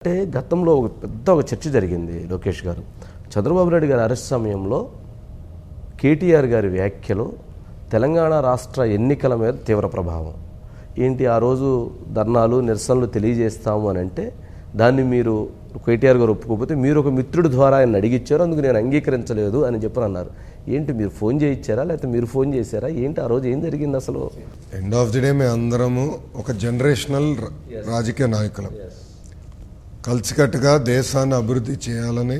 అంటే గతంలో ఒక చర్చ జరిగింది లోకేష్ గారు. చంద్రబాబు నాయుడు గారి అరెస్ట్ సమయంలో కేటీఆర్ గారి వ్యాఖ్యలు తెలంగాణ రాష్ట్ర ఎన్నికల మీద తీవ్ర ప్రభావం ఏంటి, ఆ రోజు ధర్నాలు నిరసనలు తెలియజేస్తాము అని అంటే దాన్ని మీరు కేటీఆర్ గారు ఒప్పుకోకపోతే మీరు ఒక మిత్రుడి ద్వారా ఆయన అడిగిచ్చారు, అందుకు నేను అంగీకరించలేదు అని చెప్పని అన్నారు. ఏంటి, మీరు ఫోన్ చేయించారా లేకపోతే మీరు ఫోన్ చేశారా ఏంటి, ఆ రోజు ఏం జరిగింది అసలు? ఎండ్ ఆఫ్ ది డే మేము అందరము ఒక జనరేషనల్ రాజకీయ నాయకులం, కలిసికట్టుగా దేశాన్ని అభివృద్ధి చేయాలని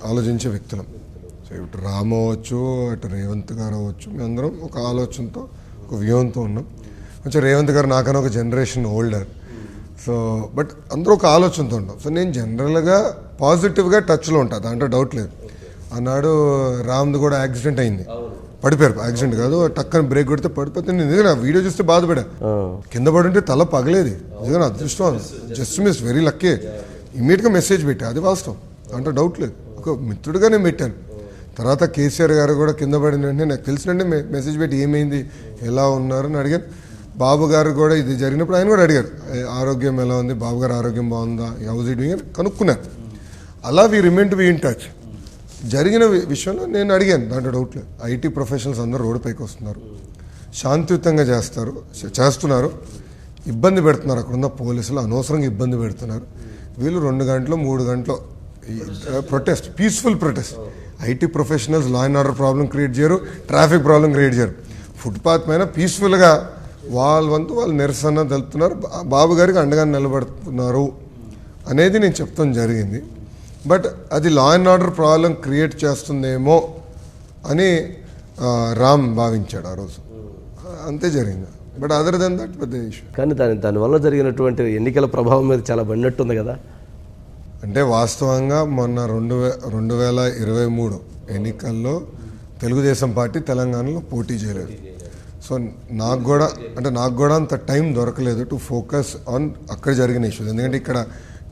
ఆలోచించే వ్యక్తులం. సో ఇటు రామ్ అవ్వచ్చు, అటు రేవంత్ గారు అవ్వచ్చు, మేమందరం ఒక ఆలోచనతో ఒక వ్యూహంతో ఉన్నాం. కొంచెం రేవంత్ గారు నాకన్నా ఒక జనరేషన్ ఓల్డర్, సో బట్ అందరూ ఒక ఆలోచనతో ఉంటాం. సో నేను జనరల్గా పాజిటివ్గా టచ్లో ఉంటాను, దాంట్లో డౌట్ లేదు. ఆనాడు రామ్ది కూడా యాక్సిడెంట్ అయింది, పడిపోయారు. యాక్సిడెంట్ కాదు, టక్కని బ్రేక్ కొడితే పడిపోతే నేను నిజంగా వీడియో చూస్తే బాధపడా. కింద పడి ఉంటే తల పగలేది, నిజంగా అదృష్టం, జస్ట్ మిస్, వెరీ లక్కీ. ఇమీడియట్గా మెసేజ్ పెట్టా, అది వాస్తవం, దాంట్లో డౌట్ లేదు. ఒక మిత్రుడిగా నేను పెట్టాను. తర్వాత కేసీఆర్ గారు కూడా కింద పడిన వెంటనే నాకు తెలిసినట్టే మెసేజ్ పెట్టి ఏమైంది, ఎలా ఉన్నారు అని అడిగాను. బాబు గారు కూడా ఇది జరిగినప్పుడు ఆయన కూడా అడిగారు, ఆరోగ్యం ఎలా ఉంది, బాబు గారు ఆరోగ్యం బాగుందా, హౌస్ ఇట్ డూయింగ్ అని కనుక్కున్నారు. అలా we remain to be in touch. జరిగిన విషయంలో నేను అడిగాను, దాంట్లో డౌట్ లేదు. ఐటీ ప్రొఫెషనల్స్ అందరూ రోడ్డు పైకి వస్తున్నారు, శాంతియుతంగా చేస్తున్నారు, ఇబ్బంది పెడుతున్నారు. అక్కడున్న పోలీసులు అనవసరంగా ఇబ్బంది పెడుతున్నారు. వీళ్ళు 2 గంటలు 3 గంటలు protest, peaceful protest. IT professionals law and order problem create చేయరు, ట్రాఫిక్ ప్రాబ్లం క్రియేట్ చేయరు. ఫుట్పాత్ పైన పీస్ఫుల్గా వాళ్ళ వంతు వాళ్ళు నిరసన తెలుపుతున్నారు, బాబు గారికి అండగా నిలబడుతున్నారు అనేది నేను చెప్తాం జరిగింది. బట్ అది law and order problem create చేస్తుందేమో అని రామ్ భావించాడు ఆ రోజు, అంతే జరిగింది. బట్ అదర్ దెన్ దట్ పెద్ద ఇష్యూ. కానీ దానివల్ల జరిగినటువంటి ఎన్నికల ప్రభావం మీద చాలా పడినట్టుంది కదా. అంటే వాస్తవంగా మొన్న 2023 ఎన్నికల్లో తెలుగుదేశం పార్టీ తెలంగాణలో పోటీ చేయలేదు. సో నాకు కూడా అంత టైం దొరకలేదు టు ఫోకస్ ఆన్ అక్కడ జరిగిన ఇష్యూస్. ఎందుకంటే ఇక్కడ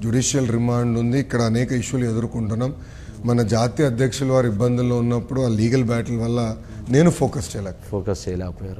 జ్యుడిషియల్ రిమాండ్ ఉంది, ఇక్కడ అనేక ఇష్యూలు ఎదుర్కొంటున్నాం. మన జాతీయ అధ్యక్షులు వారి ఇబ్బందుల్లో ఉన్నప్పుడు ఆ లీగల్ బ్యాటిల్ వల్ల నేను ఫోకస్ చేయలేకపోయారు.